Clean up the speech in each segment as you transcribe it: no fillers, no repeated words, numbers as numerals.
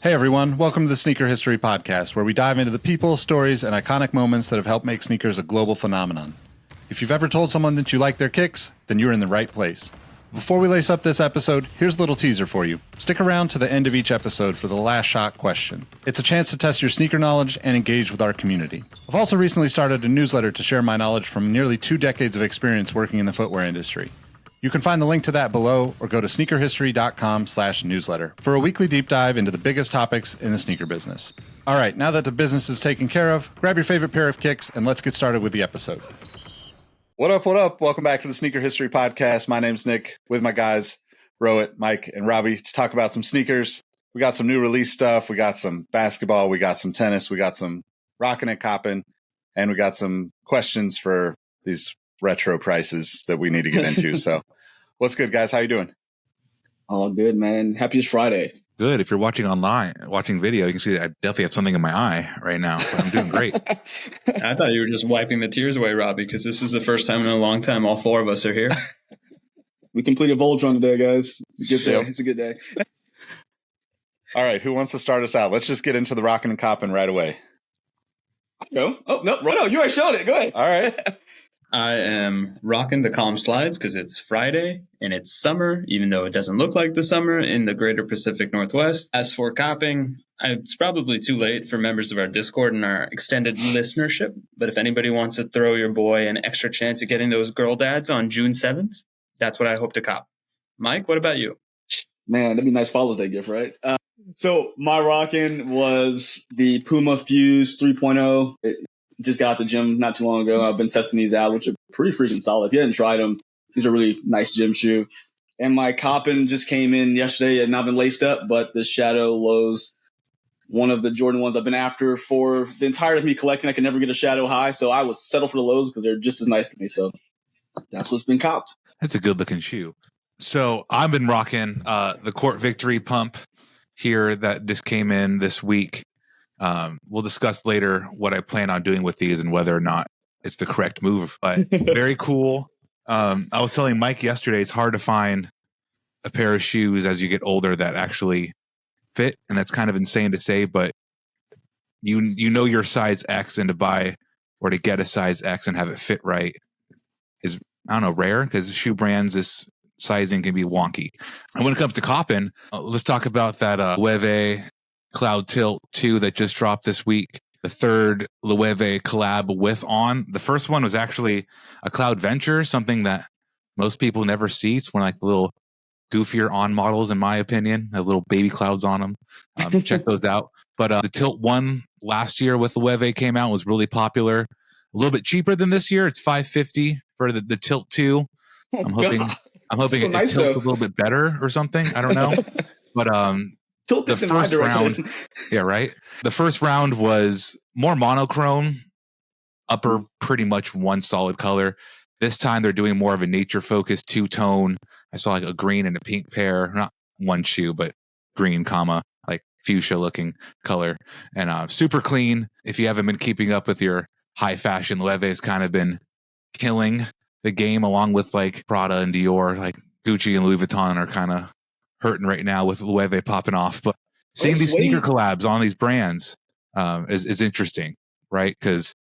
Hey everyone, welcome to the Sneaker History Podcast, where we dive into the people, stories, and iconic moments that have helped make sneakers a global phenomenon. If you've ever told someone that you like their kicks, then you're in the right place. Before we lace up this episode, here's a little teaser for you. Stick around to the end of each episode for the last shot question. It's a chance to test your sneaker knowledge and engage with our community. I've also recently started a newsletter to share my knowledge from nearly 2 decades of experience working in the footwear industry. You can find the link to that below or go to sneakerhistory.com/newsletter for a weekly deep dive into the biggest topics in the sneaker business. All right, now that the business is taken care of, grab your favorite pair of kicks and let's get started with the episode. What up, what up? Welcome back to the Sneaker History Podcast. My name's Nick with my guys, Rohit, Mike, and Robbie to talk about some sneakers. We got some new release stuff. We got some basketball. We got some tennis. We got some rocking and copping. And we got some questions for these retro prices that we need to get into. So what's good, guys? How you doing? All good, man. Happiest Friday. Good. If you're watching online, watching video, you can see that I definitely have something in my eye right now. So I'm doing great. I thought you were just wiping the tears away, Robbie, because this is the first time in a long time all 4 of us are here. We completed Voltron today, guys. It's a good day. It's a good day. All right. Who wants to start us out? Let's just get into the rocking and copping right away. Go. Oh, no. No, you already showed it. Go ahead. All right. I am rocking the calm slides because it's Friday and it's summer, even though it doesn't look like the summer in the greater Pacific Northwest. As for copping, it's probably too late for members of our Discord and our extended listenership. But if anybody wants to throw your boy an extra chance at getting those girl dads on June 7th, that's what I hope to cop. Mike, what about you? Man, that'd be a nice Father's Day gift, right? So my rocking was the Puma Fuse 3.0. It just got out the gym not too long ago. I've been testing these out, which are pretty freaking solid. If you hadn't tried them, these are really nice gym shoe. And my copping just came in yesterday and not been laced up, but the Shadow Lows, one of the Jordan ones I've been after for the entirety of me collecting. I could never get a Shadow high, so I was settled for the Lows because they're just as nice to me. So that's what's been copped. That's a good looking shoe. So I've been rocking the Court Victory pump here that just came in this week. We'll discuss later what I plan on doing with these and whether or not it's the correct move, but very cool. I was telling Mike yesterday, it's hard to find a pair of shoes as you get older that actually fit. And that's kind of insane to say, but you know your size X, and to buy or to get a size X and have it fit right is, I don't know, rare, because shoe brands, this sizing can be wonky. And when it comes to copping, let's talk about that Loewe Cloud Tilt 2 that just dropped this week. The third Loewe collab with On. The first one was actually a Cloud Venture, something that most people never see. It's one of like the little goofier On models, in my opinion. Have little baby clouds on them. Check those out. But the Tilt 1 last year with Loewe came out, was really popular. A little bit cheaper than this year. It's $550 for the Tilt 2. I'm hoping So it nice, tilts though. a little bit better or something. I don't know. But Tilt the it in my first direction. round, yeah, right. The first round was more monochrome, upper pretty much one solid color. This time they're doing more of a nature focused 2-tone. I saw like a green and a pink pair, not one shoe, but green, comma, like fuchsia looking color, and super clean. If you haven't been keeping up with your high fashion, Loewe's kind of been killing the game along with like Prada and Dior. Like Gucci and Louis Vuitton are kind of hurting right now with Loewe popping off, but seeing these sneaker collabs on these brands is interesting, right? Because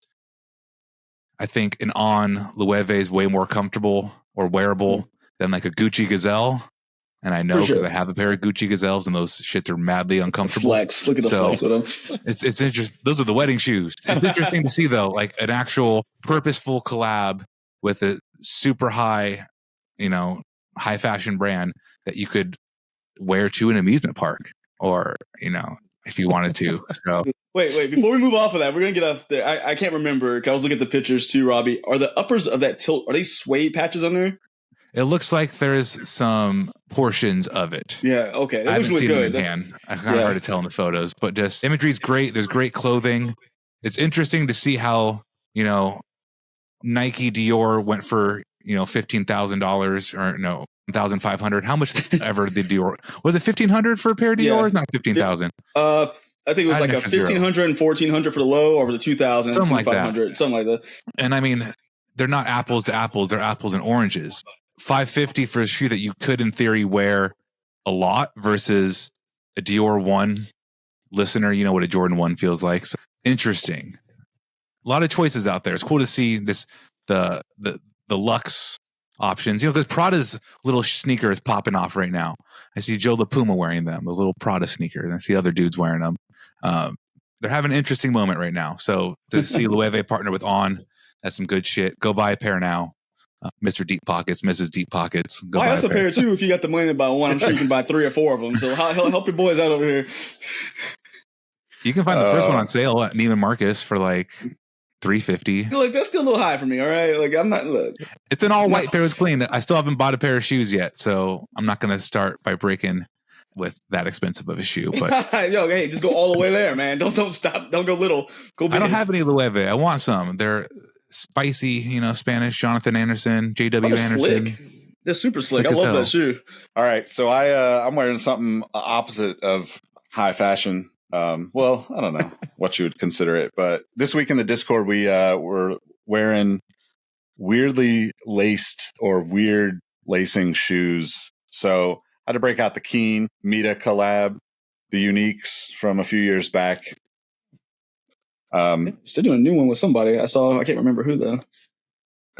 I think an On Loewe is way more comfortable or wearable than like a Gucci Gazelle, and I know because I have a pair of Gucci Gazelles, and those shits are madly uncomfortable. Flex, look at the flex with them. It's interesting. Those are the wedding shoes. It's interesting to see though, like an actual purposeful collab with a super high, high fashion brand that you could wear to an amusement park, or if you wanted to. So wait, before we move off of that, we're gonna get off there. I can't remember, 'cause I was looking at the pictures too, Robbie. Are the uppers of that Tilt, are they suede patches on there? It looks like there's some portions of it. Yeah, okay. It I looks haven't really seen good. it in hand. I kind of hard to tell in the photos, but just imagery's great. There's great clothing. It's interesting to see how Nike Dior went for $15,000 or no $1,500. How much ever did Dior? Was it $1,500 for a pair of Dior? Not $15,000. I think it was like a $1,500 and $1,400 for the low, or was it $2,000, something like that. Something like that. And I mean, they're not apples to apples. They're apples and oranges. $550 for a shoe that you could, in theory, wear a lot versus a Dior 1 Listener, you know what a Jordan 1 feels like. So, interesting. A lot of choices out there. It's cool to see the Lux options, because Prada's little sneaker is popping off right now. I see Joe the Puma wearing them, those little Prada sneakers, and I see other dudes wearing them. They're having an interesting moment right now. So to see Loewe partner with On, that's some good shit. Go buy a pair now. Mr. Deep Pockets, Mrs. Deep Pockets. Go buy buy us a pair too if you got the money to buy one. I'm sure you can buy 3 or 4 of them. So help your boys out over here. You can find the first one on sale at Neiman Marcus for like $350. Look, that's still a little high for me. All right, like I'm not. Look, it's an all white pair. It's clean. I still haven't bought a pair of shoes yet, so I'm not going to start by breaking with that expensive of a shoe. But yo, hey, just go all the way there, man. Don't stop. Don't go little. Go big. I don't have any Loewe. I want some. They're spicy, Spanish. Jonathan Anderson, J.W. Anderson. Slick. They're super slick. I love that shoe. All right, so I'm wearing something opposite of high fashion. Well, I don't know what you would consider it, but this week in the Discord, we were wearing weirdly laced or weird lacing shoes. So I had to break out the Keen Mita collab, the Uniques from a few years back. Still doing a new one with somebody. I can't remember who though.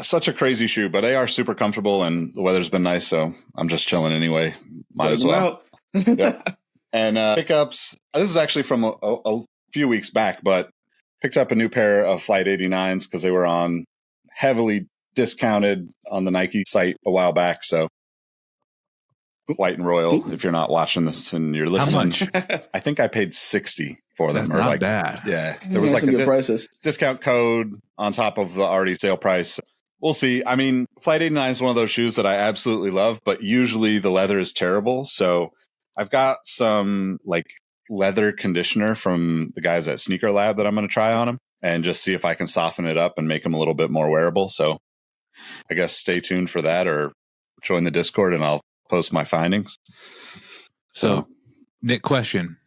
Such a crazy shoe, but they are super comfortable and the weather's been nice, so I'm just chilling anyway. Might as well. Yeah. And pickups. This is actually from a few weeks back, but picked up a new pair of Flight 89s because they were on heavily discounted on the Nike site a while back. So white and royal. If you're not watching this and you're listening, how much? I think I paid $60 for them. That's not bad. Yeah, there was like a prices. Discount code on top of the already sale price. We'll see. I mean, Flight 89 is one of those shoes that I absolutely love, but usually the leather is terrible. So I've got some like leather conditioner from the guys at Sneaker Lab that I'm going to try on them and just see if I can soften it up and make them a little bit more wearable. So I guess stay tuned for that or join the Discord and I'll post my findings. So Nick, question.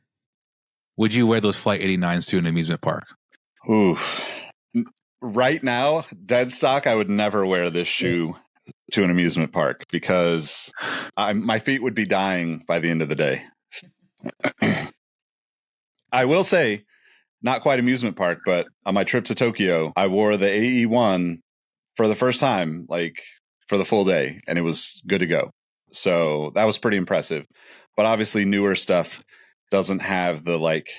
Would you wear those Flight 89s to an amusement park? Ooh. Right now, dead stock, I would never wear this shoe to an amusement park because my feet would be dying by the end of the day. I will say, not quite amusement park, but on my trip to Tokyo, I wore the AE1 for the first time, like for the full day, and it was good to go. So that was pretty impressive. But obviously, newer stuff doesn't have the like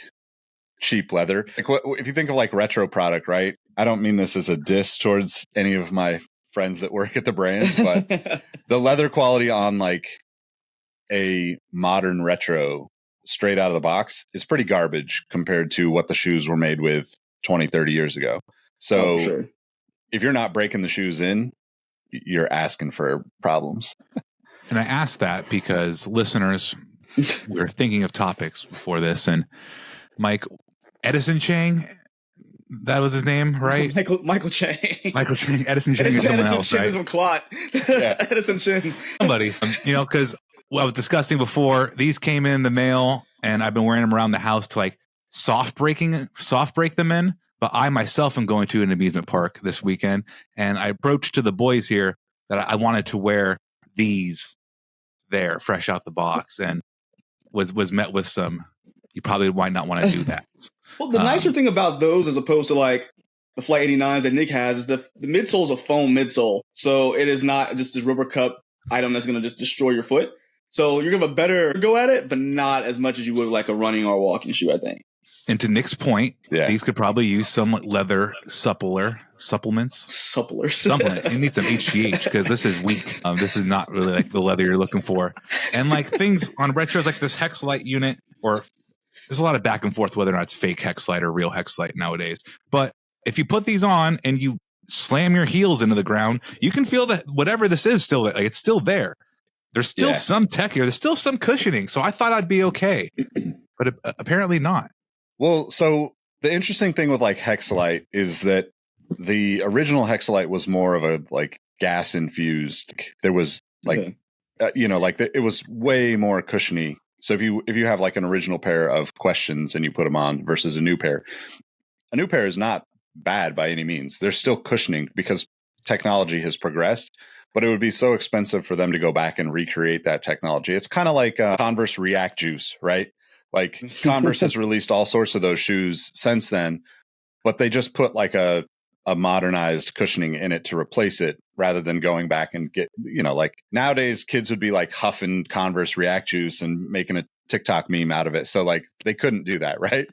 cheap leather. Like if you think of like retro product, right? I don't mean this as a diss towards any of my friends that work at the brands, but the leather quality on like a modern retro straight out of the box is pretty garbage compared to what the shoes were made with 20, 30 years ago. So if you're not breaking the shoes in, you're asking for problems. And I asked that because listeners, we were thinking of topics before this, and Mike Edison Chang, that was his name, right? Michael Chang. Michael Chang, Edison Chang, or someone else, right? Edison Clot. Yeah. Edison Chang. Somebody, because I was discussing before, these came in the mail, and I've been wearing them around the house to like soft break them in. But I myself am going to an amusement park this weekend, and I approached to the boys here that I wanted to wear these there, fresh out the box, and was met with some. You probably might not want to do that. Well, the nicer thing about those, as opposed to like the Flight 89s that Nick has, is the midsole is a foam midsole, so it is not just this rubber cup item that's going to just destroy your foot. So you're going to have a better go at it, but not as much as you would like a running or walking shoe, I think. And to Nick's point, these could probably use some leather supplements. You need some HGH because this is weak. This is not really like the leather you're looking for. And like things on retros like this Hexlite unit, or there's a lot of back and forth whether or not it's fake Hexlite or real Hexlite nowadays. But if you put these on and you slam your heels into the ground, you can feel that whatever this is still like it's still there. There's still some tech here. There's still some cushioning. So I thought I'd be okay, but apparently not. Well, so the interesting thing with like Hexalite is that the original Hexalite was more of a like gas infused. There was like, it was way more cushiony. So if you have like an original pair of Questions and you put them on versus a new pair is not bad by any means. There's still cushioning because technology has progressed, but it would be so expensive for them to go back and recreate that technology. It's kind of like Converse React Juice, right? Like Converse has released all sorts of those shoes since then, but they just put like a modernized cushioning in it to replace it rather than going back and get, like nowadays kids would be like huffing Converse React Juice and making a TikTok meme out of it. So like they couldn't do that, right?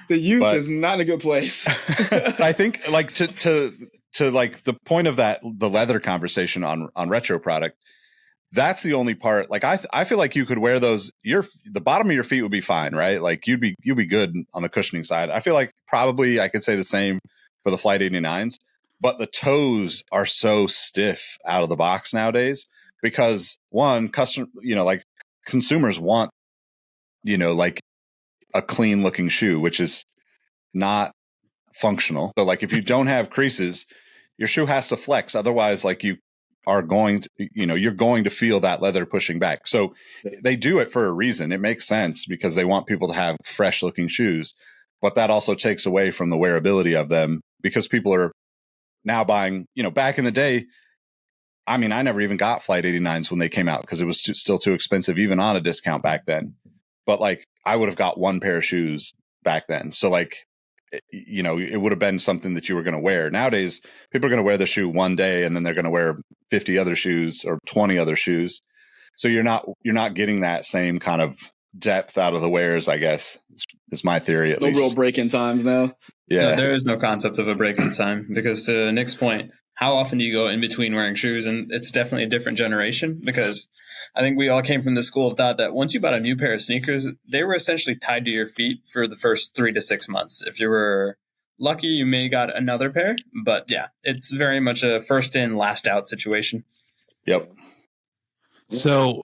The youth is not in a good place. I think like to like the point of that, the leather conversation on retro product, that's the only part. Like I feel like you could wear those. The bottom of your feet would be fine, right? Like you'd be good on the cushioning side. I feel like probably I could say the same for the Flight 89s, but the toes are so stiff out of the box nowadays because like consumers want, like a clean looking shoe, which is not functional. So like if you don't have creases, your shoe has to flex. Otherwise, like you are going to, you're going to feel that leather pushing back. So they do it for a reason. It makes sense because they want people to have fresh looking shoes, but that also takes away from the wearability of them because people are now buying, back in the day. I mean, I never even got Flight 89s when they came out because it was still too expensive, even on a discount back then. But like I would have got one pair of shoes back then. So like, it would have been something that you were going to wear. Nowadays, people are going to wear the shoe one day and then they're going to wear 50 other shoes or 20 other shoes. So you're not getting that same kind of depth out of the wears, I guess. Is my theory at least. No real break-in times now. Yeah. No, there is no concept of a break-in time because to Nick's point, how often do you go in between wearing shoes? And it's definitely a different generation because I think we all came from the school of thought that once you bought a new pair of sneakers, they were essentially tied to your feet for the first 3 to 6 months. If you were lucky, you may got another pair. But yeah, it's very much a first in, last out situation. Yep. So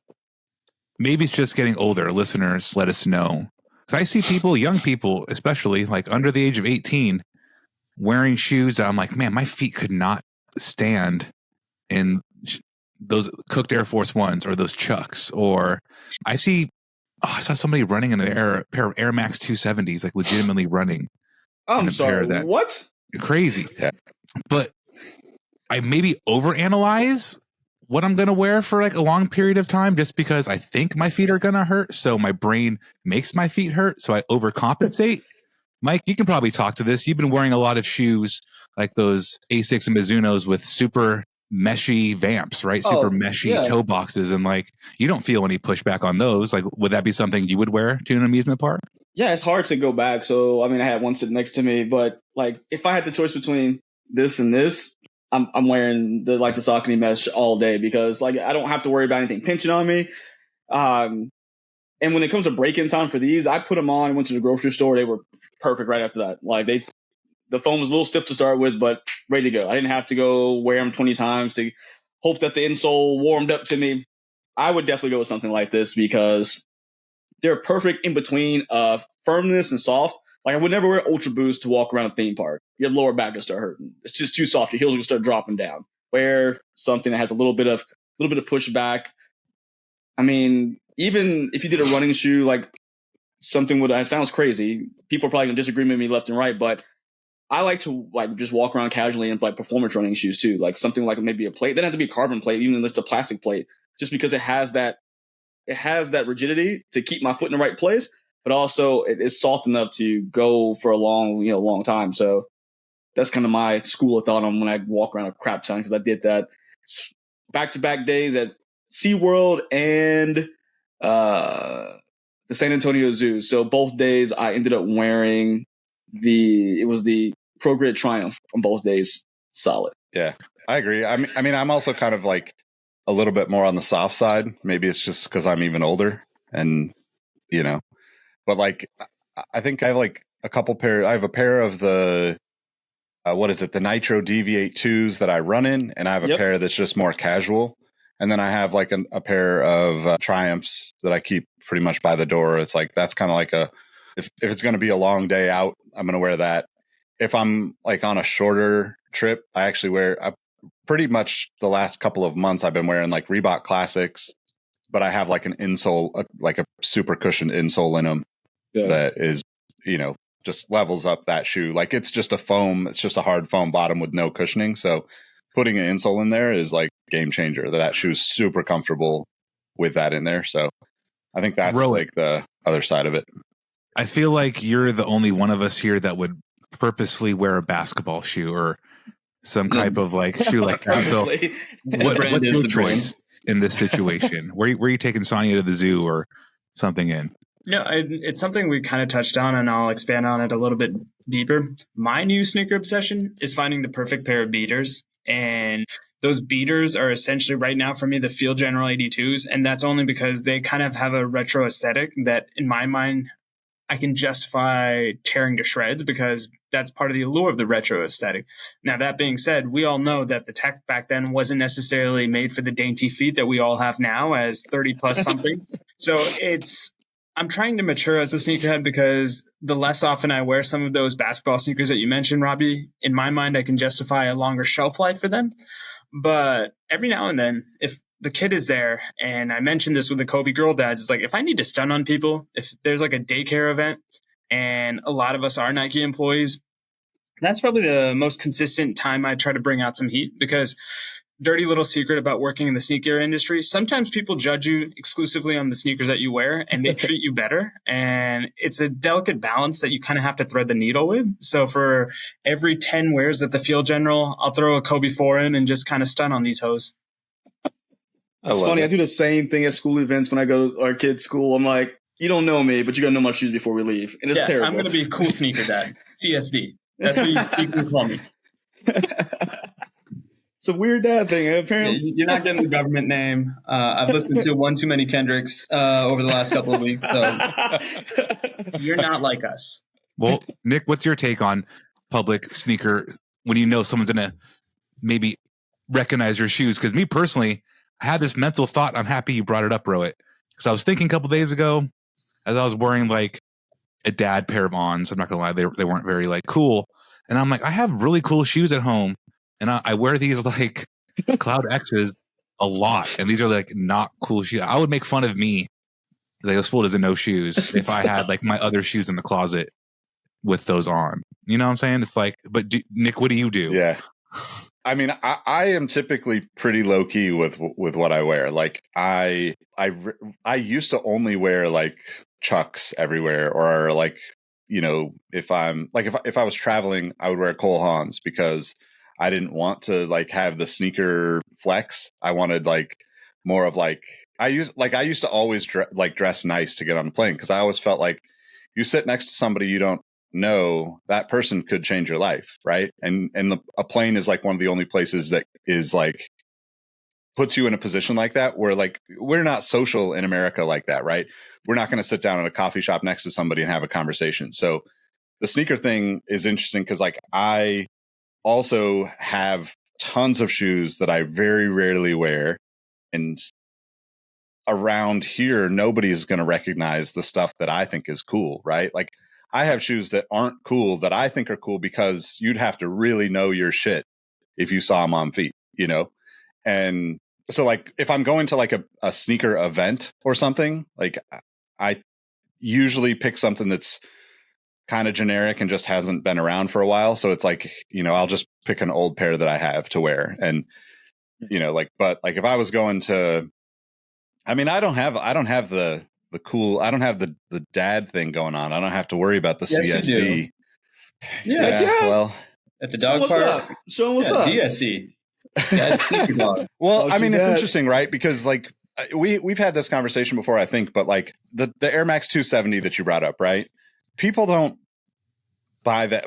maybe it's just getting older. Listeners, let us know. Because I see people, young people, especially like under the age of 18, wearing shoes that I'm like, man, my feet could not stand in those cooked Air Force Ones or those Chucks. Or I saw somebody running in a pair of Air Max 270s, like legitimately running. I'm sorry, what? Crazy. Yeah. But I maybe overanalyze what I'm going to wear for like a long period of time just because I think my feet are going to hurt. So my brain makes my feet hurt. So I overcompensate. Mike, you can probably talk to this. You've been wearing a lot of shoes like those Asics and Mizunos with super meshy vamps, right? Super meshy toe boxes. And like, you don't feel any pushback on those. Like, would that be something you would wear to an amusement park? Yeah, it's hard to go back. So, I mean, I had one sitting next to me, but like, if I had the choice between this and this, I'm wearing the Saucony mesh all day because like I don't have to worry about anything pinching on me. And when it comes to break-in time for these, I put them on, went to the grocery store. They were perfect right after that. Like the foam was a little stiff to start with, but ready to go. I didn't have to go wear them 20 times to hope that the insole warmed up to me. I would definitely go with something like this because they're perfect in between firmness and soft. Like I would never wear Ultra Boost to walk around a theme park. Your lower back will start hurting. It's just too soft. Your heels will start dropping down. Wear something that has a little bit of pushback. I mean, even if you did a running shoe, like something it sounds crazy. People are probably gonna disagree with me left and right, but I like to like just walk around casually in like performance running shoes too. Like something like maybe a plate. They don't have to be a carbon plate, even if it's a plastic plate, just because it has that rigidity to keep my foot in the right place, but also it is soft enough to go for a long time. So that's kind of my school of thought on when I walk around a crap ton because I did that back-to-back days at SeaWorld and the San Antonio Zoo. So both days I ended up wearing the Pro Grid Triumph on both days. Solid. Yeah, I agree. I mean, I'm also kind of like a little bit more on the soft side. Maybe it's just because I'm even older and, but like, I think I have like a couple pair. I have a pair of the, the Nitro DV82s that I run in, and I have a pair that's just more casual. And then I have like a pair of Triumphs that I keep pretty much by the door. It's like, that's kind of like if it's going to be a long day out, I'm going to wear that. If I'm like on a shorter trip, I actually wear pretty much the last couple of months I've been wearing like Reebok Classics, but I have like an insole, like a super cushioned insole in them that is, just levels up that shoe. Like it's just a hard foam bottom with no cushioning. So putting an insole in there is like game changer. That shoe's super comfortable with that in there. So I think that's Rohit, like the other side of it. I feel like you're the only one of us here that would purposely wear a basketball shoe or some type of like shoe like that. So Purposely. what's your choice in this situation? Where are you taking Sonya to the zoo or something in? It's something we kind of touched on, and I'll expand on it a little bit deeper. My new sneaker obsession is finding the perfect pair of beaters. And those beaters are essentially right now for me the Field General 82s. And that's only because they kind of have a retro aesthetic that in my mind, I can justify tearing to shreds because that's part of the allure of the retro aesthetic. Now, that being said, we all know that the tech back then wasn't necessarily made for the dainty feet that we all have now as 30 plus somethings. So I'm trying to mature as a sneakerhead because the less often I wear some of those basketball sneakers that you mentioned, Robbie, in my mind, I can justify a longer shelf life for them. But every now and then, if the kid is there, and I mentioned this with the Kobe girl dads, it's like if I need to stun on people, if there's like a daycare event and a lot of us are Nike employees, that's probably the most consistent time I try to bring out some heat because dirty little secret about working in the sneaker industry. Sometimes people judge you exclusively on the sneakers that you wear and they treat you better. And it's a delicate balance that you kind of have to thread the needle with. So for every 10 wears at the Field General, I'll throw a Kobe 4 in and just kind of stun on these hoes. It's funny. I do the same thing at school events when I go to our kids' school. I'm like, you don't know me, but you got to know my shoes before we leave. And it's terrible. I'm going to be a cool sneaker dad. CSD. That's what you can call me. It's a weird dad thing, apparently. You're not getting the government name. I've listened to one too many Kendricks over the last couple of weeks, so you're not like us. Well, Nick, what's your take on public sneaker when you know someone's going to maybe recognize your shoes? Because me personally, I had this mental thought. I'm happy you brought it up, Rohit. Because I was thinking a couple days ago, as I was wearing like a dad pair of Ons, I'm not going to lie, they weren't very like cool. And I'm like, I have really cool shoes at home. And I wear these like Cloud X's a lot. And these are like not cool shoes. I would make fun of me, like this fool doesn't know shoes, if I had like my other shoes in the closet with those on. You know what I'm saying? It's like, but Nick, what do you do? Yeah. I mean, I am typically pretty low key with what I wear. Like I used to only wear like Chucks everywhere, or like, you know, if I'm like, if I was traveling, I would wear Cole Haans because I didn't want to like have the sneaker flex. I wanted like more of like, I used to always dress nice to get on the plane. Cause I always felt like you sit next to somebody you don't know, that person could change your life. Right. And a plane is like one of the only places that is like, puts you in a position like that where like, we're not social in America like that. Right. We're not going to sit down at a coffee shop next to somebody and have a conversation. So the sneaker thing is interesting. Cause like I also have tons of shoes that I very rarely wear, and around here nobody's going to recognize the stuff that I think is cool, right? Like I have shoes that aren't cool that I think are cool because you'd have to really know your shit if you saw them on feet, you know? And so like if I'm going to like a sneaker event or something, like I usually pick something that's kind of generic and just hasn't been around for a while. So it's like, you know, I'll just pick an old pair that I have to wear. And, you know, like, but like if I was going to, I mean, I don't have the cool, I don't have the dad thing going on. I don't have to worry about the CSD. Yeah. Well, at the dog park. Show them what's up. DSD. Yeah, well, I mean, it's interesting, right? Because like we've had this conversation before, I think, but like the Air Max 270 that you brought up, right? People don't buy that.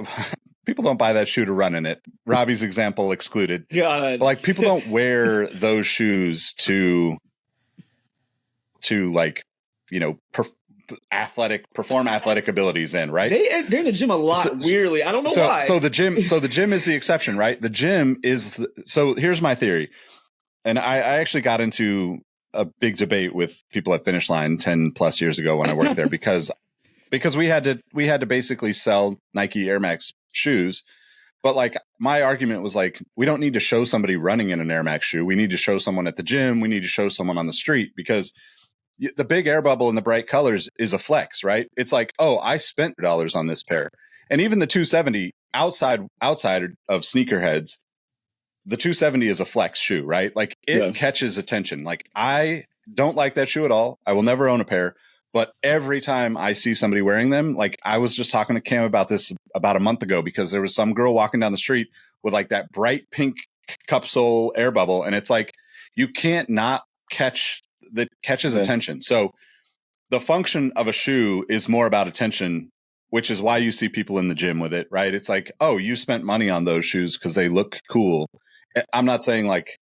People don't buy that shoe to run in it. Robbie's example excluded. God. But like people don't wear those shoes to like, you know, perform athletic abilities in, right? They're in the gym a lot. Weirdly, I don't know why. So the gym is the exception, right? The gym is. So here's my theory, and I actually got into a big debate with people at Finish Line 10 plus years ago when I worked there because we had to basically sell Nike Air Max shoes. But like my argument was like, we don't need to show somebody running in an Air Max shoe. We need to show someone at the gym. We need to show someone on the street, because the big air bubble and the bright colors is a flex, right? It's like, oh, I spent $100 on this pair. And even the 270 outside of Sneakerheads, the 270 is a flex shoe, right? Like it catches attention. Like I don't like that shoe at all. I will never own a pair. But every time I see somebody wearing them, like I was just talking to Cam about this about a month ago, because there was some girl walking down the street with like that bright pink cup sole air bubble. And it's like, you can't not catch that catches attention. So the function of a shoe is more about attention, which is why you see people in the gym with it, right? It's like, oh, you spent money on those shoes because they look cool. I'm not saying like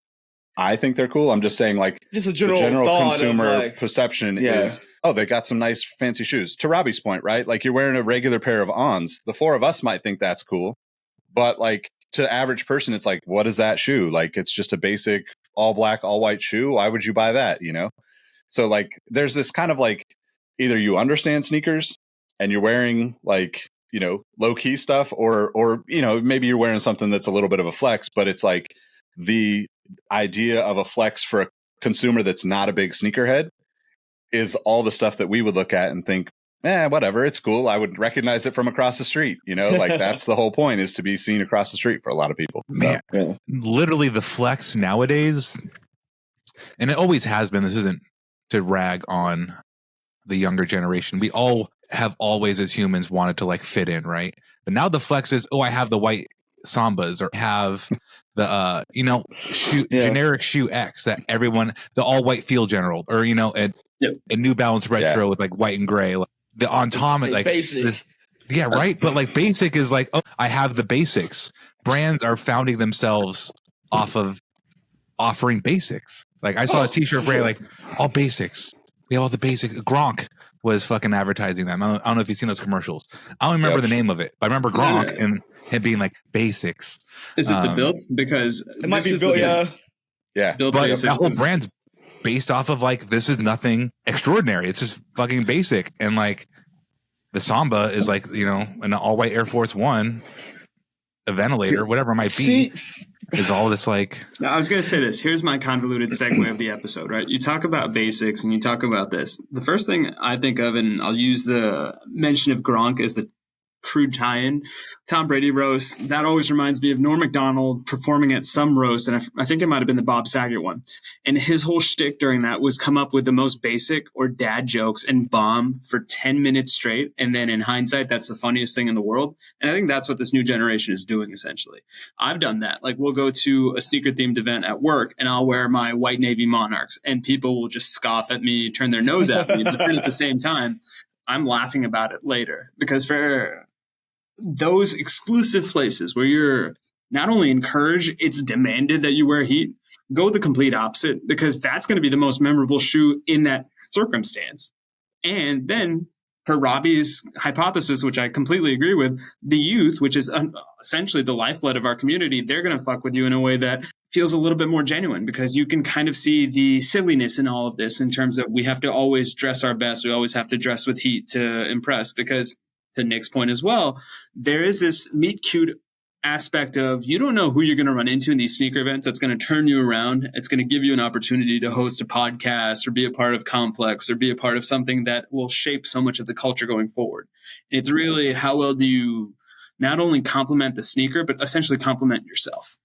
I think they're cool. I'm just saying like just a the general consumer like, perception is, oh, they got some nice fancy shoes. To Robbie's point, right? Like you're wearing a regular pair of Ons. The four of us might think that's cool, but like to average person, it's like, what is that shoe? Like it's just a basic all black, all white shoe. Why would you buy that? You know? So like there's this kind of like either you understand sneakers and you're wearing like, you know, low key stuff, or, you know, maybe you're wearing something that's a little bit of a flex, but it's like the idea of a flex for a consumer that's not a big sneakerhead is all the stuff that we would look at and think, whatever, it's cool. I would recognize it from across the street. You know, like that's the whole point, is to be seen across the street for a lot of people. So. Man, literally the flex nowadays, and it always has been, this isn't to rag on the younger generation. We all have always as humans wanted to like fit in, right? But now the flex is, I have the white Sambas, or have the generic shoe X that everyone, the all white Field General, or a New Balance retro with like white and gray, like the Atomic, like basic. Right. But like basic is like, I have the basics. Brands are founding themselves off of offering basics. Like I saw a t-shirt brand like all basics. We have all the basics. Gronk was fucking advertising them. I don't know if you've seen those commercials. I don't remember the name of it, but I remember Gronk and him being like basics. Is it the Built? Because it might be Built. Built, but that whole brand's based off of like, this is nothing extraordinary. It's just fucking basic. And like the Samba is like, an all white Air Force One, a ventilator, whatever it might be. Is all this like... Now, I was going to say this. Here's my convoluted segue of the episode, right? You talk about basics and you talk about this. The first thing I think of, and I'll use the mention of Gronk as the crude tie-in, Tom Brady roast. That always reminds me of Norm Macdonald performing at some roast, and I think it might have been the Bob Saget one. And his whole shtick during that was come up with the most basic or dad jokes and bomb for 10 minutes straight. And then in hindsight, that's the funniest thing in the world. And I think that's what this new generation is doing, essentially. I've done that. Like, we'll go to a sneaker-themed event at work, and I'll wear my white Navy Monarchs, and people will just scoff at me, turn their nose at me. But then at the same time, I'm laughing about it later, because for those exclusive places where you're not only encouraged, it's demanded that you wear heat, go the complete opposite, because that's going to be the most memorable shoe in that circumstance. And then, per Robbie's hypothesis, which I completely agree with, the youth, which is essentially the lifeblood of our community, they're going to fuck with you in a way that feels a little bit more genuine, because you can kind of see the silliness in all of this, in terms of we have to always dress our best. We always have to dress with heat to impress, because to Nick's point as well, there is this meet cute aspect of, you don't know who you're going to run into in these sneaker events that's going to turn you around. It's going to give you an opportunity to host a podcast or be a part of Complex or be a part of something that will shape so much of the culture going forward. It's really, how well do you not only complement the sneaker, but essentially complement yourself?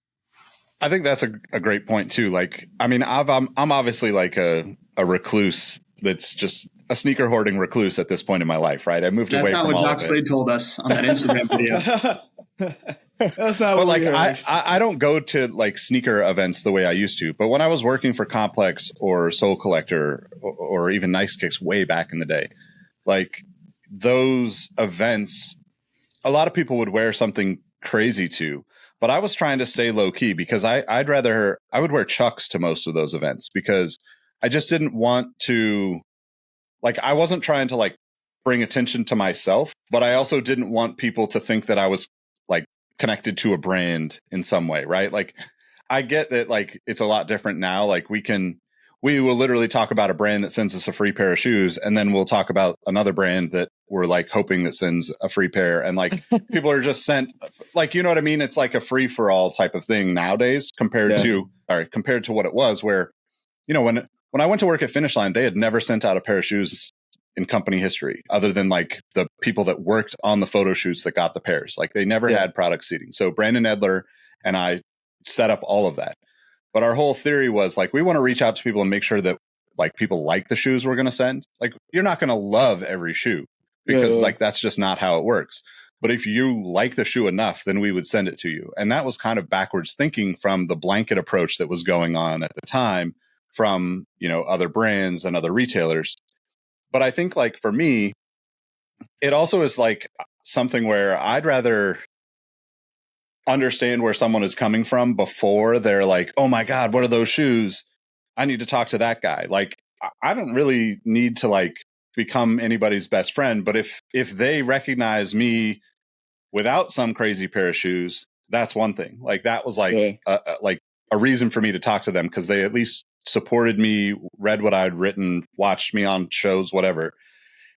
I think that's a great point too. Like, I mean, I'm obviously like a recluse that's just a sneaker hoarding recluse at this point in my life, right? I moved away from all of it. That's not what Jock Slade told us on that Instagram video. That's not but what like, we heard. I don't go to like sneaker events the way I used to. But when I was working for Complex or Soul Collector or even Nice Kicks way back in the day, like those events, a lot of people would wear something crazy to. But I was trying to stay low key, because I would wear Chucks to most of those events, because I just didn't want to, like, I wasn't trying to like bring attention to myself, but I also didn't want people to think that I was like connected to a brand in some way, right? Like, I get that like it's a lot different now. Like we will literally talk about a brand that sends us a free pair of shoes, and then we'll talk about another brand that we're like hoping that sends a free pair, and like people are just sent, like, you know what I mean? It's like a free for all type of thing nowadays compared to what it was, where, when I went to work at Finish Line, they had never sent out a pair of shoes in company history, other than like the people that worked on the photo shoots that got the pairs. Like they never had product seating. So Brandon Edler and I set up all of that. But our whole theory was like, we want to reach out to people and make sure that like people like the shoes we're going to send. Like you're not going to love every shoe because like that's just not how it works. But if you like the shoe enough, then we would send it to you. And that was kind of backwards thinking from the blanket approach that was going on at the time from, you know, other brands and other retailers. But I think like for me, it also is like something where I'd rather understand where someone is coming from before they're like, oh my God, what are those shoes? I need to talk to that guy. Like, I don't really need to like become anybody's best friend. But if they recognize me without some crazy pair of shoes, that's one thing. Like that was like, a reason for me to talk to them because they at least supported me, read what I'd written, watched me on shows, whatever.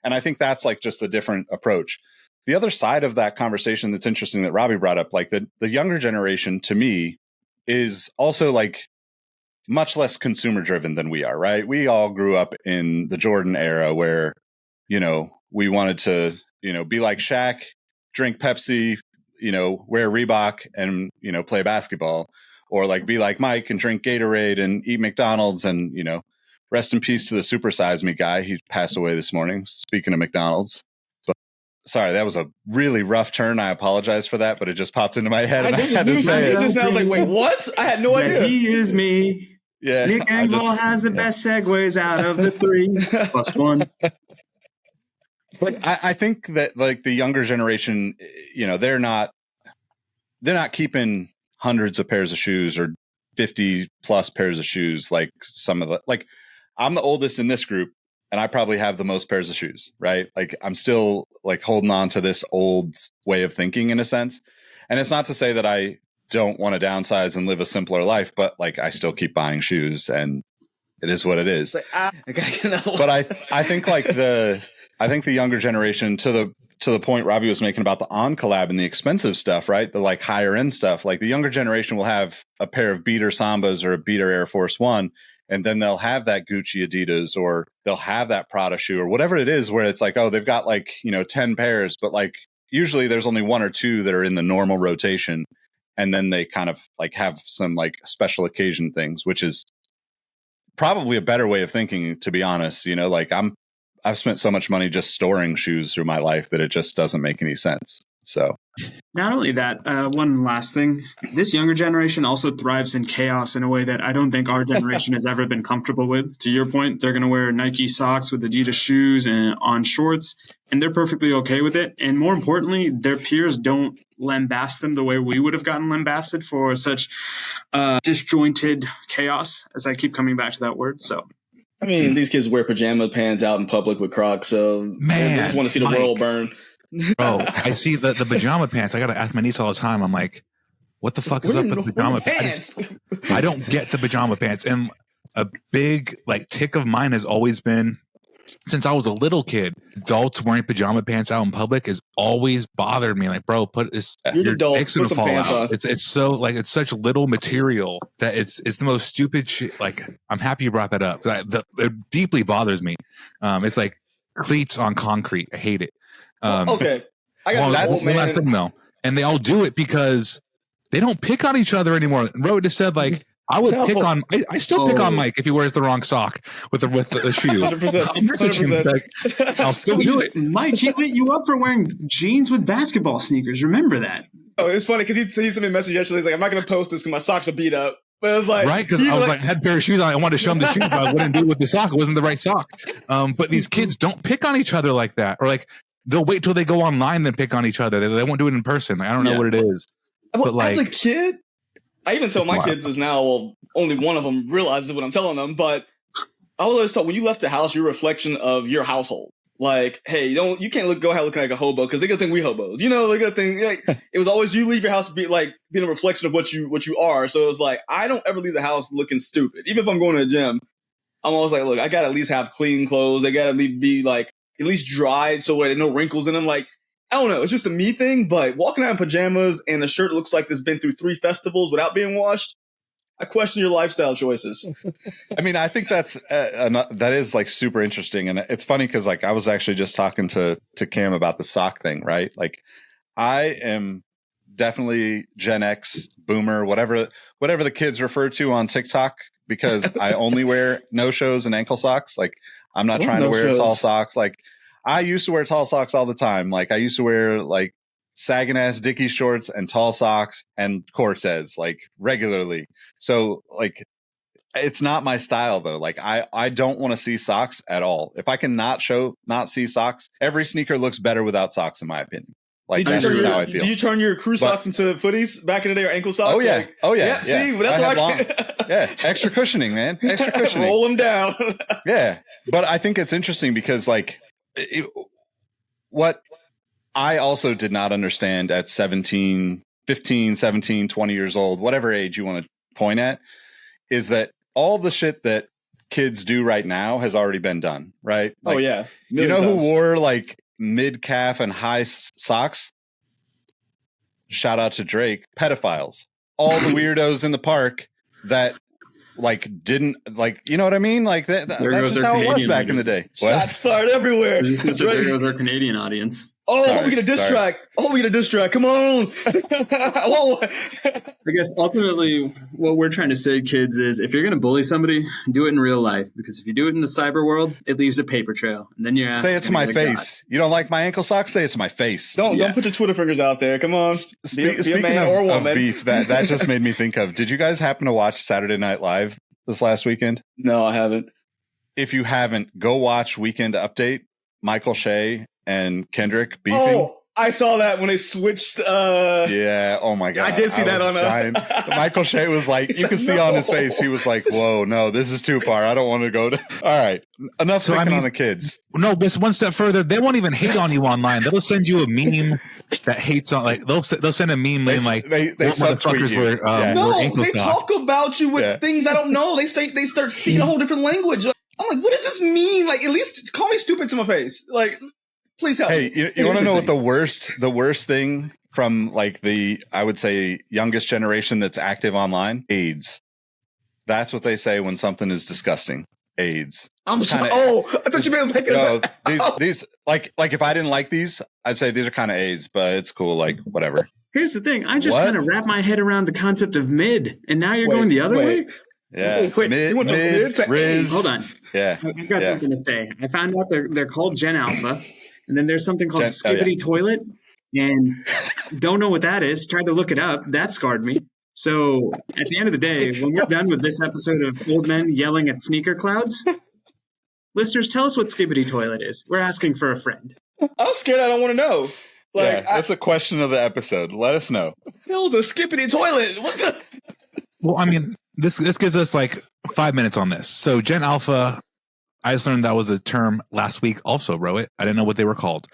And I think that's like just a different approach. The other side of that conversation that's interesting that Robbie brought up, like the younger generation to me is also like much less consumer driven than we are, right? We all grew up in the Jordan era where, you know, we wanted to, you know, be like Shaq, drink Pepsi, you know, wear Reebok and, you know, play basketball, or like be like Mike and drink Gatorade and eat McDonald's. And, you know, rest in peace to the Super Size Me guy. He passed away this morning. Speaking of McDonald's. Sorry, that was a really rough turn. I apologize for that, but it just popped into my head. And I had to say it. Just now, I was like, wait, what? I had no idea. He is me. Yeah, Nick Engel has the best segues out of the three. Plus one. But I think that like the younger generation, you know, they're not keeping hundreds of pairs of shoes or 50 plus pairs of shoes. Like some of the, like I'm the oldest in this group. And I probably have the most pairs of shoes, right? Like I'm still like holding on to this old way of thinking in a sense. And it's not to say that I don't want to downsize and live a simpler life, but like I still keep buying shoes and it is what it is. Like, I gotta get another one. But I think like the younger generation to the point Robbie was making about the on collab and the expensive stuff, right? The like higher end stuff, like the younger generation will have a pair of beater Sambas or a beater Air Force One. And then they'll have that Gucci Adidas or they'll have that Prada shoe or whatever it is where it's like, oh, they've got like, you know, 10 pairs, but like usually there's only one or two that are in the normal rotation. And then they kind of like have some like special occasion things, which is probably a better way of thinking, to be honest. You know, like I've spent so much money just storing shoes through my life that it just doesn't make any sense. So not only that, one last thing, this younger generation also thrives in chaos in a way that I don't think our generation has ever been comfortable with. To your point, they're going to wear Nike socks with Adidas shoes and on shorts, and they're perfectly okay with it. And more importantly, their peers don't lambast them the way we would have gotten lambasted for such disjointed chaos, as I keep coming back to that word. So, I mean, these kids wear pajama pants out in public with Crocs, so they just want to see the world burn. Bro, I see the pajama pants. I got to ask my niece all the time. I'm like, what the fuck is up with the pajama pants? I don't get the pajama pants. And a big like tick of mine has always been, since I was a little kid, adults wearing pajama pants out in public has always bothered me. Like, bro, put this, your dick's gonna fall out. It's so like, it's such little material that it's the most stupid shit. Like, I'm happy you brought that up. It deeply bothers me. It's like cleats on concrete. I hate it. Okay. That's the last thing though. And they all do it because they don't pick on each other anymore. Rohit just said like, I would pick on, I still pick on Mike if he wears the wrong sock with the shoe. 100%. Like, I'll still do it. Mike, he lit you up for wearing jeans with basketball sneakers. Remember that. Oh, it's funny because he sent me a message yesterday. He's like, I'm not going to post this because my socks are beat up. But it was like, right, because I was like, I had a pair of shoes on. I wanted to show them the shoes, but I wouldn't do it with the sock. It wasn't the right sock. But these kids don't pick on each other like that. Or like, they'll wait till they go online then pick on each other. They won't do it in person. Like, I don't know what it is. Well, but like, as a kid, I even tell my kids this now. Well, only one of them realizes what I'm telling them. But I always thought when you left the house, you're a reflection of your household. Like, hey, you can't go out looking like a hobo because they're gonna think we hobos. You know, they're gonna think like it was always you leave your house being a reflection of what you are. So it was like I don't ever leave the house looking stupid. Even if I'm going to the gym, I'm always like, look, I gotta at least have clean clothes. I gotta be like at least dried so there's no wrinkles in them. Like, I don't know, it's just a me thing, but walking out in pajamas and a shirt looks like it's been through 3 festivals without being washed, I question your lifestyle choices. I mean, I think that is like super interesting. And it's funny because like I was actually just talking to Cam about the sock thing, right? Like I am definitely Gen X, boomer, whatever the kids refer to on TikTok. because I only wear no-shows and ankle socks. Like, I'm not trying to wear no-shows? tall socks. Like, I used to wear tall socks all the time. Like, I used to wear like sagging ass Dickies shorts and tall socks and Cortez like regularly. So like, it's not my style though. Like, I don't want to see socks at all. If I can not see socks, every sneaker looks better without socks, in my opinion. Like, that's just how I feel. Did you turn your crew socks into footies back in the day, or ankle socks? Oh yeah, Like, yeah. See, that's what yeah, extra cushioning, man. Extra cushioning. Roll them down. Yeah, but I think it's interesting because like what I also did not understand at 15, 17, 20 years old, whatever age you want to point at, is that all the shit that kids do right now has already been done, right? Like, Oh yeah. You know who wore like mid-calf and high socks? Shout out to Drake. Pedophiles. All the weirdos in the park that like didn't like, you know what I mean? Like that's just how it was back in the day. Shots fired everywhere. There goes our Canadian audience. Oh, Sorry, we get a diss track. Oh, we get a diss track. Come on. Whoa. I guess ultimately what we're trying to say, kids, is if you're going to bully somebody, do it in real life. Because if you do it in the cyber world, it leaves a paper trail. And then you're asked, say it to my face. You don't like my ankle socks? Say it to my face. Don't put your Twitter fingers out there. Come on. Speaking of beef, that just made me think of, did you guys happen to watch Saturday Night Live this last weekend? No, I haven't. If you haven't, go watch Weekend Update. Michael Shea and Kendrick beefing. Oh, I saw that when they switched. Yeah. Oh my god. I did see that on dying. Michael Shea was like, you can see on his face, he was like, "Whoa, no, this is too far. I don't want to go to." All right, enough picking on the kids. No, but one step further, they won't even hate on you online. They'll send you a meme that hates on, like they'll send a meme in like they motherfuckers subtweet were No, ankle they sock. talk about you with things I don't know. They start speaking a whole different language. I'm like, what does this mean? Like, at least call me stupid to my face. Like, please help me. Hey, you want to know what the worst thing from like the, I would say, youngest generation that's active online? AIDS. That's what they say when something is disgusting. AIDS. I thought you meant like no, these like if I didn't like these, I'd say these are kind of AIDS, but it's cool. Like, whatever. Here's the thing. I just kind of wrap my head around the concept of mid, and now you're going the other way? Yeah. Wait, you want those mids? Riz. Hold on. Yeah. I've got something to say. I found out they're called Gen Alpha, and then there's something called Skibbity Toilet, and don't know what that is. Tried to look it up. That scarred me. So at the end of the day, when we're done with this episode of Old Men Yelling at Sneaker Clouds, listeners, tell us what Skibbity Toilet is. We're asking for a friend. I'm scared. I don't want to know. Like, that's a question of the episode. Let us know. Hell's a skippity toilet. What the? Well, I mean, this gives us like 5 minutes on this. So Gen Alpha, I just learned that was a term last week also, Rohit. I didn't know what they were called.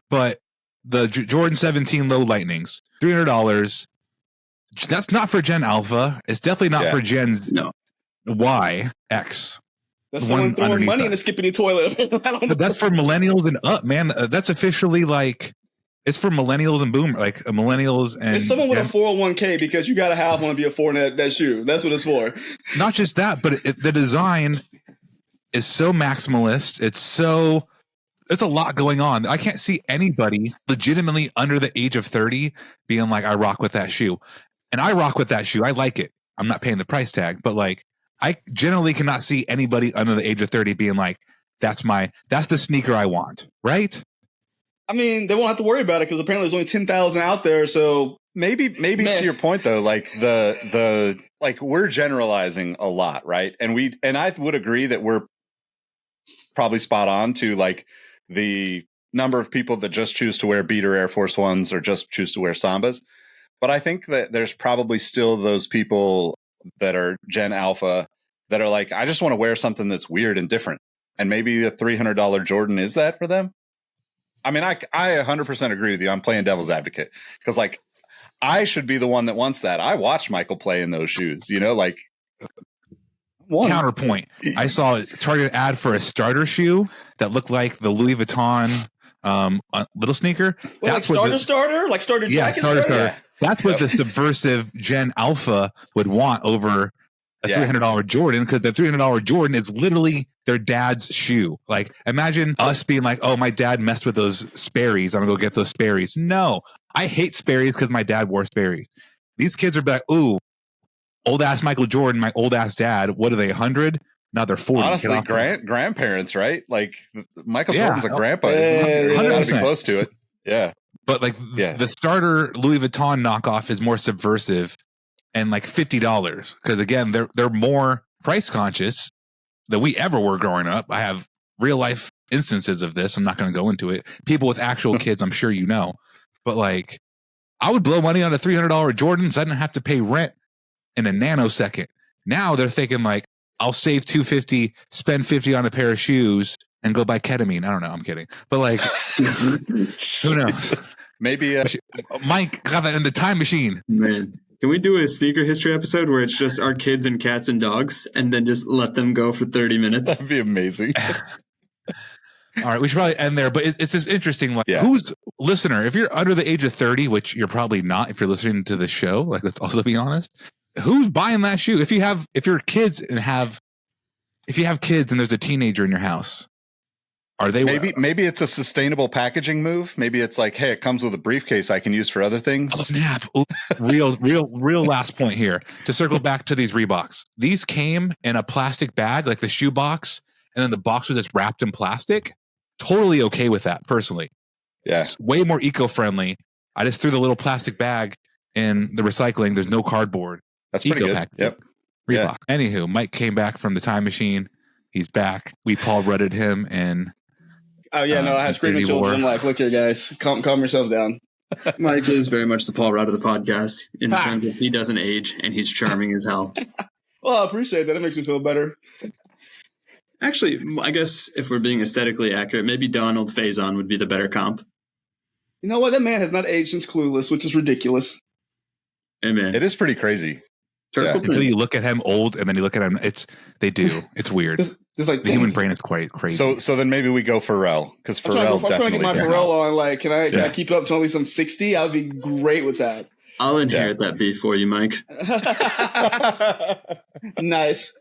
But the Jordan 17 Low Lightnings, $300. That's not for Gen Alpha. It's definitely not for Gen Y, X. That's someone throwing money in the skippity toilet. I don't know. But that's for millennials and up, man. That's officially like, it's for millennials and boomer, like millennials and. It's someone with a 401k because you got to have one to be affording that shoe. That's what it's for. Not just that, but the design is so maximalist. There's a lot going on. I can't see anybody legitimately under the age of 30 being like, I rock with that shoe. And I rock with that shoe. I like it. I'm not paying the price tag, but like, I generally cannot see anybody under the age of 30 being like, that's the sneaker I want. Right? I mean, they won't have to worry about it because apparently there's only 10,000 out there. So maybe to your point though, like the like we're generalizing a lot, right? And I would agree that we're probably spot on to like the number of people that just choose to wear beater Air Force Ones or just choose to wear Sambas. But I think that there's probably still those people that are Gen Alpha that are like, I just want to wear something that's weird and different. And maybe the $300 Jordan is that for them. I mean, I 100% agree with you. I'm playing devil's advocate because like I should be the one that wants that. I watched Michael play in those shoes, you know, like counterpoint. I saw a targeted ad for a starter shoe that looked like the Louis Vuitton little sneaker. Well, that's like starter, like starter jacket starter. Yeah. That's what the subversive Gen Alpha would want over a $300 Jordan, because the $300 Jordan is literally their dad's shoe. Like, imagine us being like, oh, my dad messed with those Sperry's. I'm gonna go get those Sperry's. No, I hate Sperry's because my dad wore Sperry's. These kids are like, ooh, old ass Michael Jordan, my old ass dad. What are they? 100? Now they're 40. Honestly, grandparents, right? Like Michael Yeah. Jordan's a grandpa. Yeah, He's got to be 100%. close to it. Yeah. But like the starter Louis Vuitton knockoff is more subversive and like $50 because again they're more price conscious than we ever were growing up. I have real life instances of this. I'm not going to go into it. People with actual kids, I'm sure you know. But like I would blow money on a $300 Jordans. I didn't have to pay rent in a nanosecond. Now they're thinking like I'll save $250, spend $50 on a pair of shoes, and go buy ketamine. I don't know. I'm kidding. But like, who knows? Maybe Mike got that in the time machine. Man, can we do a sneaker history episode where it's just our kids and cats and dogs, and then just let them go for 30 minutes? that'd be amazing. All right, we should probably end there. But it's just interesting. Like, who's listener? If you're under the age of 30, which you're probably not, if you're listening to the show, like let's also be honest. Who's buying that shoe? If you're kids and if you have kids and there's a teenager in your house, are they maybe it's a sustainable packaging move? Maybe it's like, hey, it comes with a briefcase I can use for other things. Oh, snap! Ooh, real last point here to circle back to these Reeboks. These came in a plastic bag, like the shoe box, and then the box was just wrapped in plastic. Totally okay with that, personally. Yeah, it's way more eco-friendly. I just threw the little plastic bag in the recycling. There's no cardboard. That's pretty good. Packaging. Yep. Reebok. Yeah. Anywho, Mike came back from the time machine. He's back. We Paul Rudded him and oh yeah, no, I had screaming children. I'm like, look here, guys, calm yourselves down. Mike is very much the Paul Rudd of the podcast in terms of he doesn't age and he's charming as hell. Well, I appreciate that. It makes me feel better. Actually, I guess if we're being aesthetically accurate, maybe Donald Faison would be the better comp. You know what? That man has not aged since Clueless, which is ridiculous. Amen. It is pretty crazy. Until you look at him old and then you look at him, they do. It's weird. It's like the human brain is quite crazy. So then maybe we go Pharrell because Pharrell definitely. I'm trying to get my Pharrell on. Like, can I keep it up to at least I'm 60? I'd be great with that. I'll inherit that beef for you, Mike. Nice.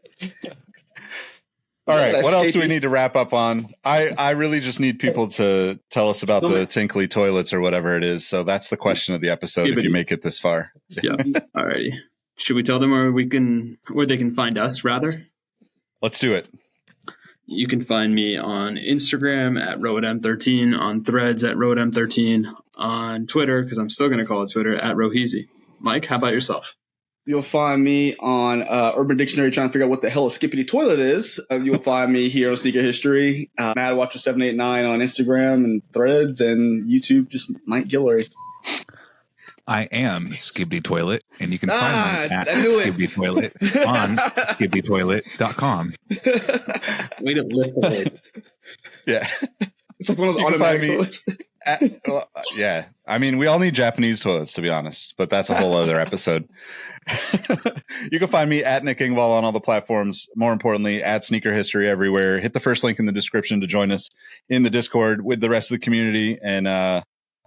All right. What else do we need to wrap up on? I really just need people to tell us about the tinkly toilets or whatever it is. So that's the question of the episode. If you make it this far. Yeah. All righty. Should we tell them where they can find us rather? Let's do it. You can find me on Instagram at RohitM13, on Threads at RohitM13, on Twitter, because I'm still going to call it Twitter, at Roheezy. Mike, how about yourself? You'll find me on Urban Dictionary trying to figure out what the hell a skippity toilet is. You'll find me here on Sneaker History, MadWatcher789 on Instagram and Threads, and YouTube, just Mike Guillory. I am Skibbity Toilet, and you can find me at Skibbity Toilet on skibbitytoilet.com. Way to lift the lid. Yeah. It's like one of those automatic toilets. Yeah. I mean, we all need Japanese toilets, to be honest, but that's a whole other episode. You can find me at Nick Ingvall on all the platforms. More importantly, at Sneaker History everywhere. Hit the first link in the description to join us in the Discord with the rest of the community, and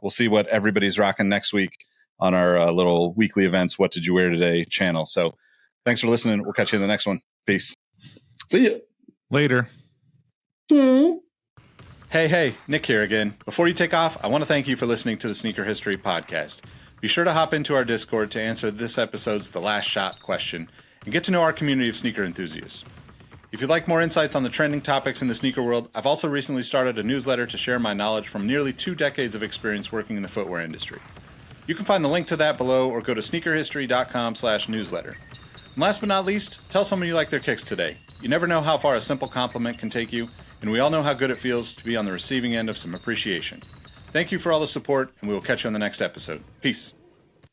we'll see what everybody's rocking next week on our little weekly events, What Did You Wear Today channel. So thanks for listening. We'll catch you in the next one. Peace. See ya. Later. Hey, Nick here again. Before you take off, I want to thank you for listening to the Sneaker History Podcast. Be sure to hop into our Discord to answer this episode's The Last Shot question and get to know our community of sneaker enthusiasts. If you'd like more insights on the trending topics in the sneaker world, I've also recently started a newsletter to share my knowledge from nearly 2 decades of experience working in the footwear industry. You can find the link to that below or go to sneakerhistory.com/newsletter. And last but not least, tell someone you like their kicks today. You never know how far a simple compliment can take you, and we all know how good it feels to be on the receiving end of some appreciation. Thank you for all the support, and we will catch you on the next episode. Peace.